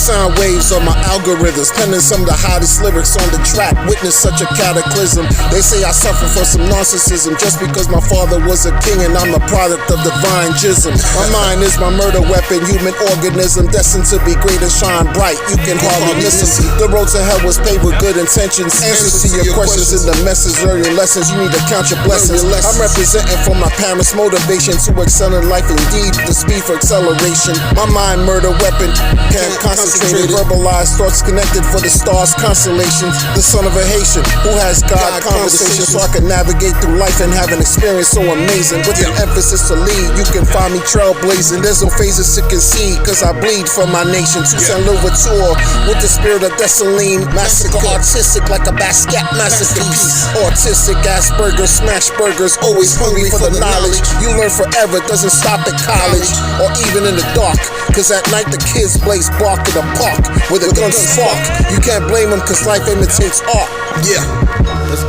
Sound waves on my algorithms, penning some of the hottest lyrics on the track. Witness such a cataclysm. They say I suffer from some narcissism just because my father was a king and I'm a product of divine jism. My mind is my murder weapon, human organism destined to be great and shine bright. You can hardly miss them. The road to hell was paved with good intentions. Answers to your questions in the message, learning lessons. You need to count your blessings. I'm representing for my parents' motivation to excel in life. Indeed, the speed for acceleration. My mind murder weapon, can't concentrate. Verbalize thoughts connected for the stars constellations. The son of a Haitian who has God conversation, so I can navigate through life and have an experience so amazing. With an emphasis to lead, you can find me trailblazing. There's no phases to concede, cause I bleed for my nation. Toussaint Louverture with the spirit of Dessalines. Massacre artistic like a Basquiat masterpiece. Autistic Asperger, smash burgers, always hungry for the knowledge. You learn forever, doesn't stop at college or even in the dark. Cause at night the kids blaze bark in the park where the guns spark. You can't blame them cause life imitates art. Yeah.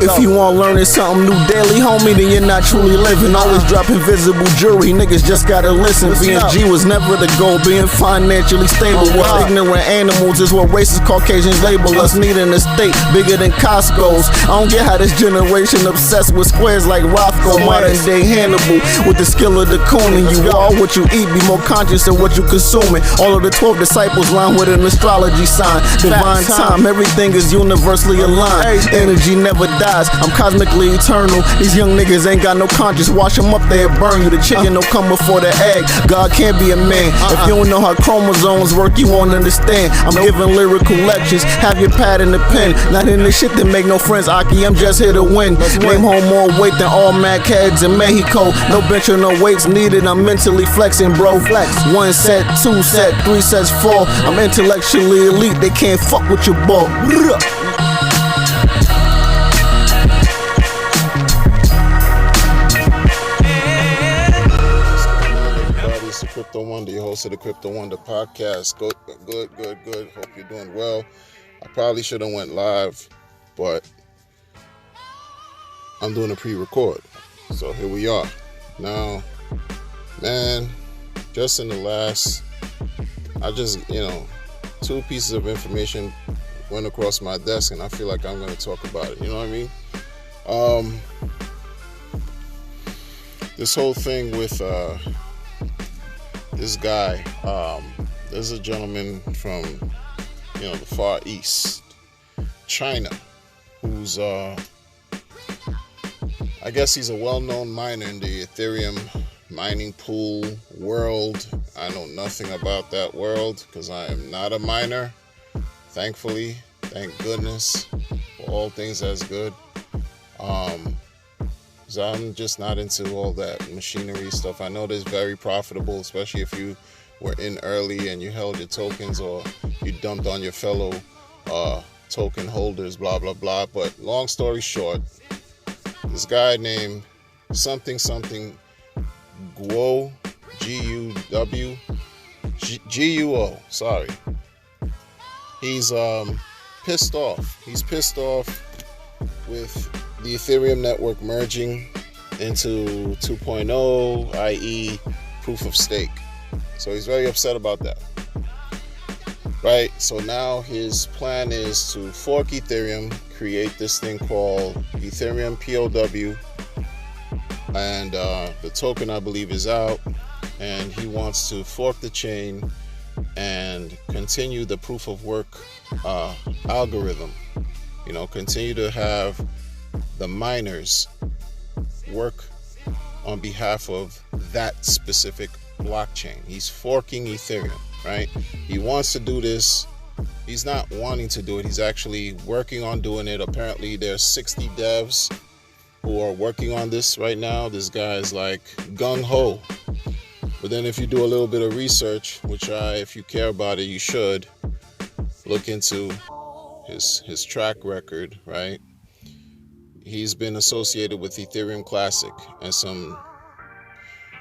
If you want learning something new daily, homie, then you're not truly living. Always drop invisible jewelry, niggas just gotta listen. Being G was never the goal, being financially stable. What ignorant animals is what racist Caucasians label us. Needing a state bigger than Costco's. I don't get how this generation obsessed with squares like Rothko. Modern day Hannibal with the skill of the Coonan. You are what you eat, be more conscious of what you consuming. All of the 12 disciples line with an astrology sign. Divine time, everything is universally aligned. Energy never dies, I'm cosmically eternal. These young niggas ain't got no conscience. Wash them up, they'll burn you. The chicken don't come before the egg. God can't be a man. If you don't know how chromosomes work, you won't understand. I'm giving lyrical lectures. Have your pad and the pen. Not in the shit that make no friends, Aki. I'm just here to win. Name home more weight than all Mac heads in Mexico. No bench or no weights needed. I'm mentally flexing, bro. Flex. 1 set, 2 set, 3 sets, 4. I'm intellectually elite. They can't fuck with your ball. It's the Crypto Wonder, your host of the Crypto Wonder podcast. Good. Hope you're doing well. I probably should have went live, but I'm doing a pre-record. So here we are. Now, man, just in the last, two pieces of information went across my desk, and I feel like I'm going to talk about it. You know what I mean? This whole thing with this guy, there's a gentleman from, the Far East, China, who's, I guess he's a well-known miner in the Ethereum mining pool world. I know nothing about that world because I am not a miner, thankfully, thank goodness for all things that's good. So I'm just not into all that machinery stuff. I know it's very profitable, especially if you were in early and you held your tokens or you dumped on your fellow token holders, blah, blah, blah. But long story short, this guy named something Guo, G-U-O, sorry. He's pissed off. He's pissed off with the Ethereum network merging into 2.0, i.e. proof of stake. So he's very upset about that. Right? So now his plan is to fork Ethereum, create this thing called Ethereum POW, and the token, I believe, is out, and he wants to fork the chain and continue the proof of work algorithm. Continue to have the miners work on behalf of that specific blockchain. He's forking Ethereum, right? He wants to do this. He's not wanting to do it. He's actually working on doing it. Apparently, there's 60 devs who are working on this right now. This guy is like gung-ho. But then if you do a little bit of research, which if you care about it, you should look into his track record, right? He's been associated with Ethereum Classic and some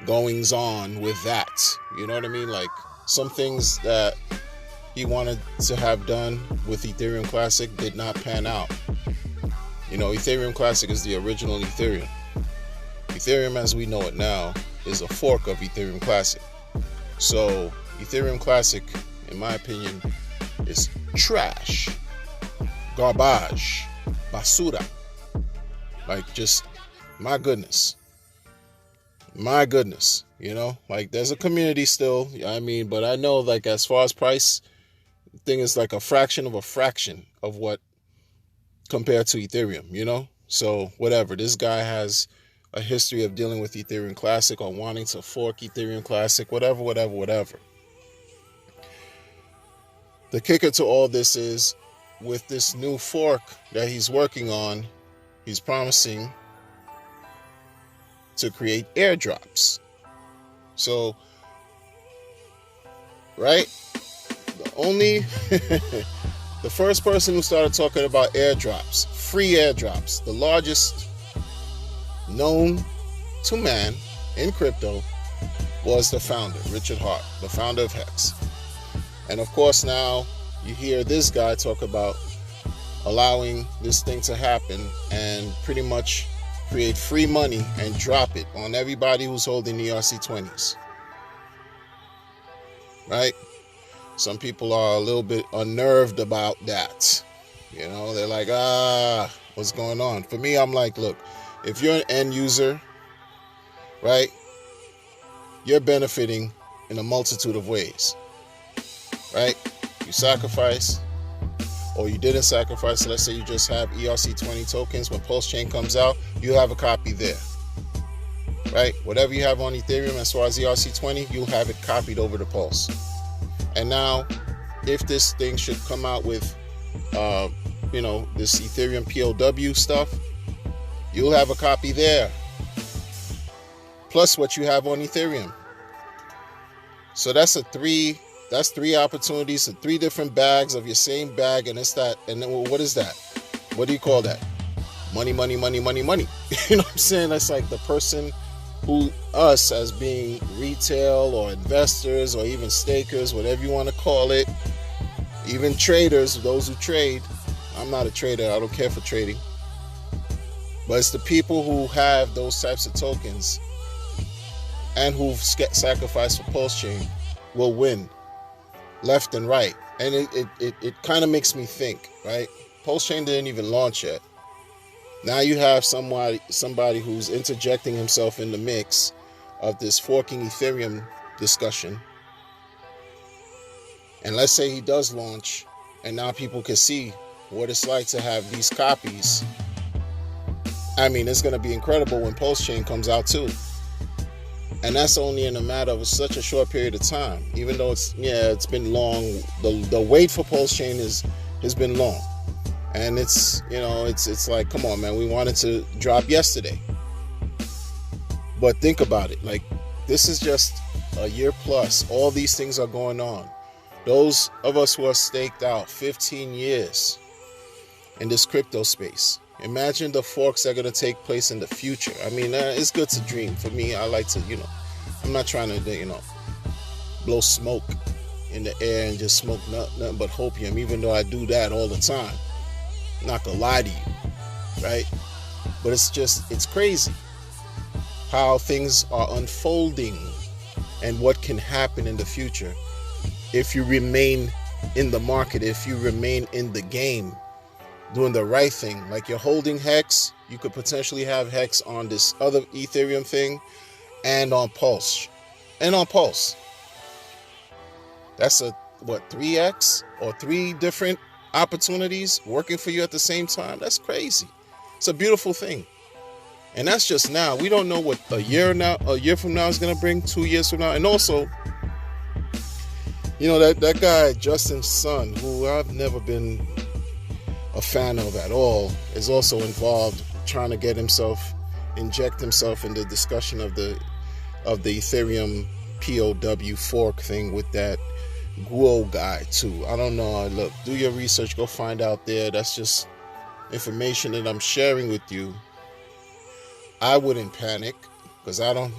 goings on with that. You know what I mean? Like some things that he wanted to have done with Ethereum Classic did not pan out. Ethereum Classic is the original Ethereum. Ethereum as we know it now is a fork of Ethereum Classic. So Ethereum Classic, in my opinion, is trash, garbage, basura. Like, just, my goodness, you know, like, there's a community still, I mean, but I know, like, as far as price, thing is like a fraction of what compared to Ethereum, you know? So whatever, this guy has a history of dealing with Ethereum Classic or wanting to fork Ethereum Classic, whatever. The kicker to all this is, with this new fork that he's working on, he's promising to create airdrops. So, right? The first person who started talking about airdrops, free airdrops, the largest known to man in crypto, was the founder, Richard Hart, the founder of Hex. And of course now you hear this guy talk about allowing this thing to happen and pretty much create free money and drop it on everybody who's holding ERC20s. Right? Some people are a little bit unnerved about that. You know, they're like, what's going on? For me, I'm like, look, if you're an end user, right, you're benefiting in a multitude of ways, right? You sacrifice, or you didn't sacrifice. Let's say you just have ERC20 tokens. When Pulsechain comes out, you have a copy there, right? Whatever you have on Ethereum as far as ERC20, you'll have it copied over to Pulse. And now, if this thing should come out with, this Ethereum POW stuff, you'll have a copy there, plus what you have on Ethereum. So that's three opportunities, 3 different bags of your same bag, and it's that. And then what is that? What do you call that? Money. You know what I'm saying? That's like the person who, us as being retail or investors or even stakers, whatever you want to call it, even traders, those who trade. I'm not a trader, I don't care for trading. But it's the people who have those types of tokens and who've sacrificed for Pulsechain will win left and right. And it kind of makes me think, right? Pulsechain didn't even launch yet. Now you have somebody who's interjecting himself in the mix of this forking Ethereum discussion. And let's say he does launch, and now people can see what it's like to have these copies. I mean, it's going to be incredible when Pulsechain comes out too. And that's only in a matter of such a short period of time. Even though it's been long. The wait for Pulsechain has been long. And it's like, come on, man, we wanted to drop yesterday. But think about it. Like, this is just a year plus. All these things are going on. Those of us who are staked out 15 years in this crypto space. Imagine the forks that are going to take place in the future. I mean, it's good to dream. For me, I like to, I'm not trying to, blow smoke in the air and just smoke nothing but hopium, even though I do that all the time. I'm not going to lie to you, right? But it's crazy how things are unfolding and what can happen in the future if you remain in the market, if you remain in the game, doing the right thing. Like, you're holding Hex, you could potentially have Hex on this other Ethereum thing and on Pulse. That's 3x or 3 different opportunities working for you at the same time. That's crazy. It's a beautiful thing. And that's just now. We don't know what a year from now is going to bring, 2 years from now. And also, that guy, Justin Sun, who I've never been a fan of at all, is also involved trying to inject himself in the discussion of the Ethereum POW fork thing with that Guo guy too. I don't know. Look, do your research, go find out there. That's just information that I'm sharing with you. I wouldn't panic because I don't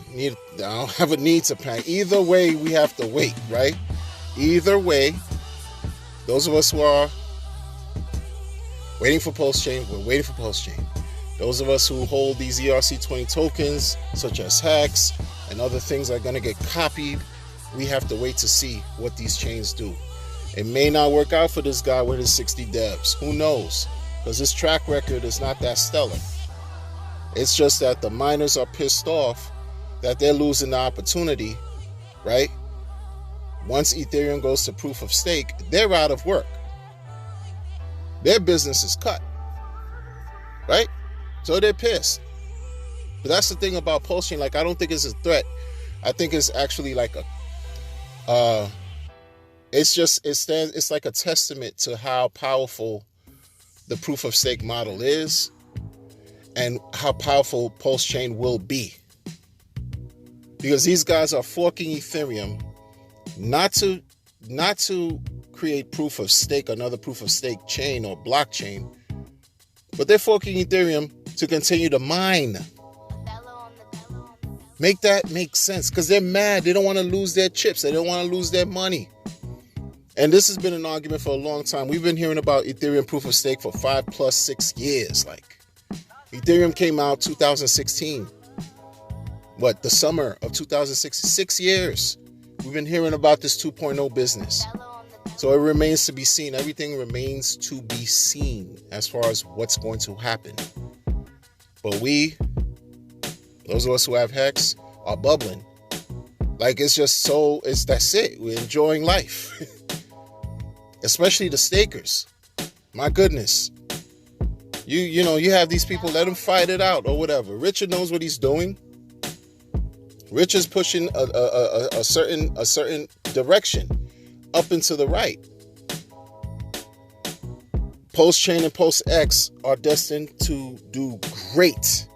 have a need to panic. Either way, we have to wait, right? Either way, those of us who are waiting for Pulsechain, we're waiting for Pulsechain. Those of us who hold these ERC20 tokens, such as Hex and other things are going to get copied, we have to wait to see what these chains do. It may not work out for this guy with his 60 devs. Who knows? Because his track record is not that stellar. It's just that the miners are pissed off that they're losing the opportunity, right? Once Ethereum goes to proof of stake, they're out of work. Their business is cut, right? So they're pissed. But that's the thing about Pulsechain. Like, I don't think it's a threat. I think it's actually like it's like a testament to how powerful the proof of stake model is and how powerful Pulsechain will be. Because these guys are forking Ethereum not to create proof of stake, another proof of stake chain or blockchain, but they're forking Ethereum to continue to mine. Make that make sense, because they're mad. They don't want to lose their chips. They don't want to lose their money. And this has been an argument for a long time. We've been hearing about Ethereum proof of stake for 6 years. Like, Ethereum came out 2016. The summer of 2006 years. We've been hearing about this 2.0 business. So it remains to be seen. Everything remains to be seen as far as what's going to happen. But those of us who have Hex, are bubbling. Like, it's just that's it. We're enjoying life. Especially the stakers. My goodness. You have these people, let them fight it out or whatever. Richard knows what he's doing. Rich is pushing a certain direction up and to the right. Pulsechain and Pulsex are destined to do great.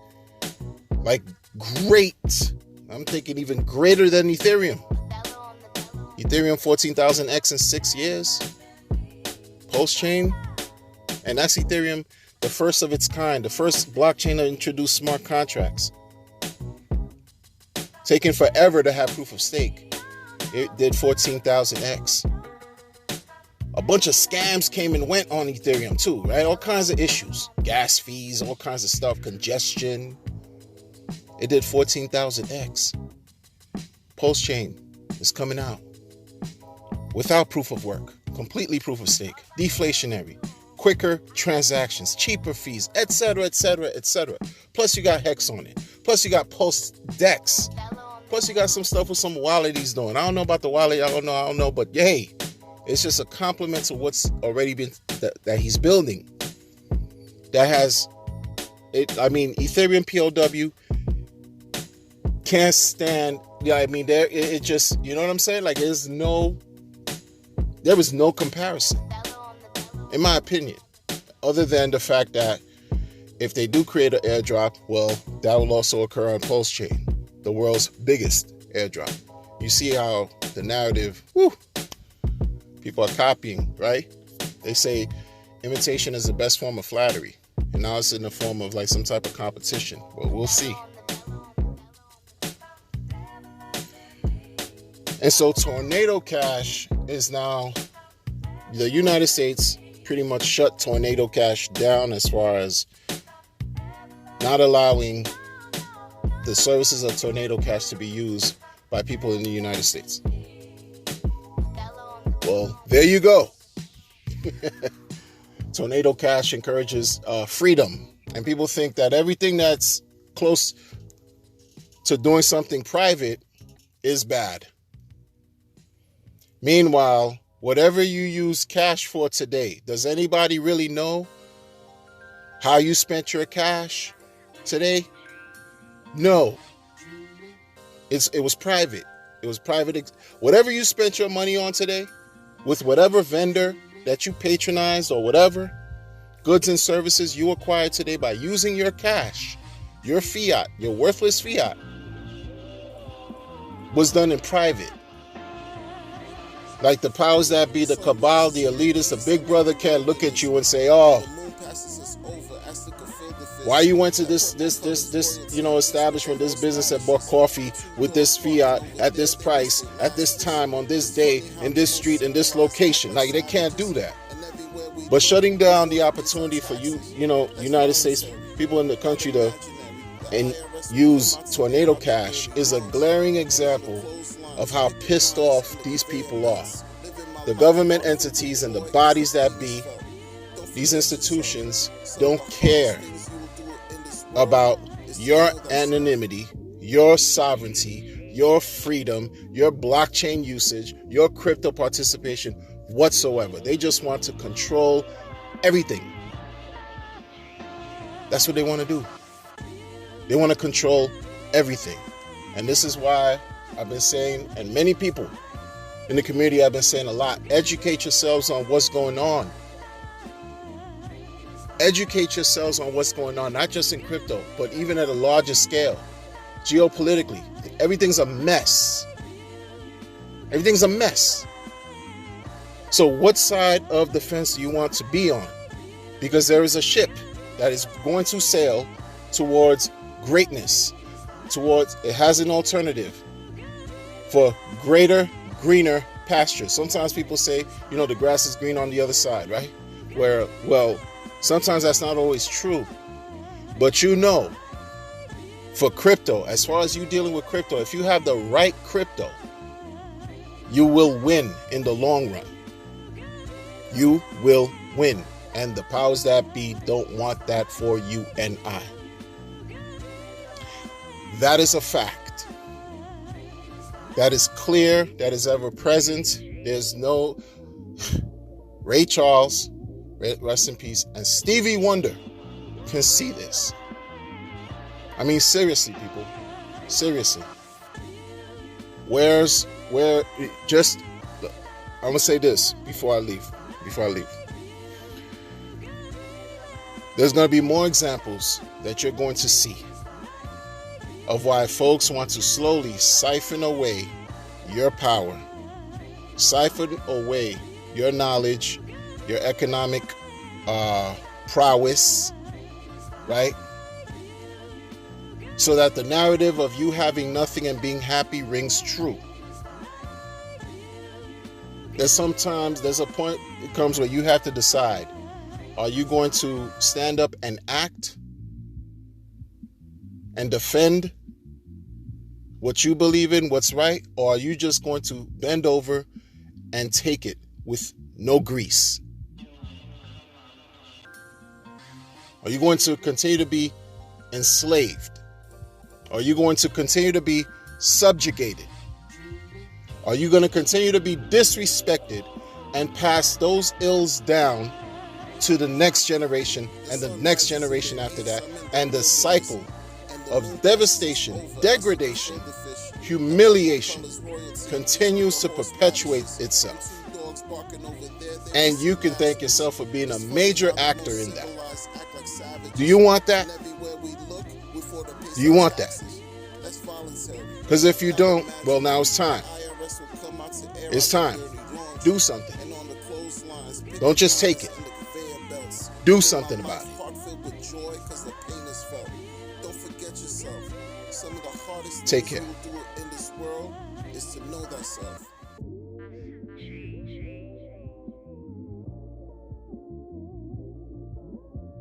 Like, great. I'm thinking even greater than Ethereum. Ethereum 14,000x in 6 years. Pulsechain, and that's Ethereum, the first of its kind, the first blockchain to introduce smart contracts. Taking forever to have proof of stake. It did 14,000x. A bunch of scams came and went on Ethereum too, right? All kinds of issues. Gas fees, all kinds of stuff, congestion. It did 14,000x. Pulsechain is coming out without proof of work, completely proof of stake, deflationary, quicker transactions, cheaper fees, etc., etc., etc. Plus you got Hex on it. Plus you got Pulse Dex. Plus you got some stuff with some wallet he's doing. I don't know about the wallet. I don't know. But hey, it's just a compliment to what's already been that he's building. That has it. I mean, Ethereum POW can't stand. Yeah, I mean, it just, you know what I'm saying? Like, there is no comparison, in my opinion, other than the fact that if they do create an airdrop, well, that will also occur on Pulsechain, the world's biggest airdrop. You see how the narrative, people are copying, right? They say imitation is the best form of flattery, and now it's in the form of like some type of competition. Well, we'll see. And so Tornado Cash is now, the United States pretty much shut Tornado Cash down as far as not allowing the services of Tornado Cash to be used by people in the United States. Well, there you go. Tornado Cash encourages freedom. And people think that everything that's close to doing something private is bad. Meanwhile, whatever you use cash for today, does anybody really know how you spent your cash today? No. It was private. It was private. Whatever you spent your money on today, with whatever vendor that you patronized or whatever, goods and services you acquired today by using your cash, your fiat, your worthless fiat, was done in private. Like the powers that be, the cabal, the elitists, the big brother can't look at you and say, oh, why you went to this establishment, this business and bought coffee with this fiat at this price, at this time, on this day, in this street, in this location. Like, they can't do that. But shutting down the opportunity for United States people in the country to use Tornado Cash is a glaring example of how pissed off these people are. The government entities and the bodies that be, these institutions don't care about your anonymity, your sovereignty, your freedom, your blockchain usage, your crypto participation whatsoever. They just want to control everything. That's what they want to do. They want to control everything. And this is why I've been saying, and many people in the community have been saying a lot, educate yourselves on what's going on. Educate yourselves on what's going on, not just in crypto, but even at a larger scale. Geopolitically, everything's a mess. Everything's a mess. So what side of the fence do you want to be on? Because there is a ship that is going to sail towards greatness, it has an alternative for greater, greener pastures. Sometimes people say, the grass is green on the other side, right? Well, sometimes that's not always true. But for crypto, as far as you dealing with crypto, if you have the right crypto, you will win in the long run. You will win. And the powers that be don't want that for you and I. That is a fact. That is clear. That is ever present. There's no Ray Charles, rest in peace, and Stevie Wonder can see this. I mean, seriously, people. Seriously. I'm going to say this before I leave. There's going to be more examples that you're going to see of why folks want to slowly siphon away your power, siphon away your knowledge, your economic prowess, right? So that the narrative of you having nothing and being happy rings true. There's a point it comes where you have to decide, are you going to stand up and act and defend what you believe in, what's right, or are you just going to bend over and take it with no grease? Are you going to continue to be enslaved? Are you going to continue to be subjugated? Are you going to continue to be disrespected and pass those ills down to the next generation and the next generation after that, and the cycle of devastation, degradation, humiliation continues to perpetuate itself? And you can thank yourself for being a major actor in that. Do you want that? Do you want that? Because if you don't, well, now it's time. It's time. Do something. Don't just take it. Do something about it. Take care.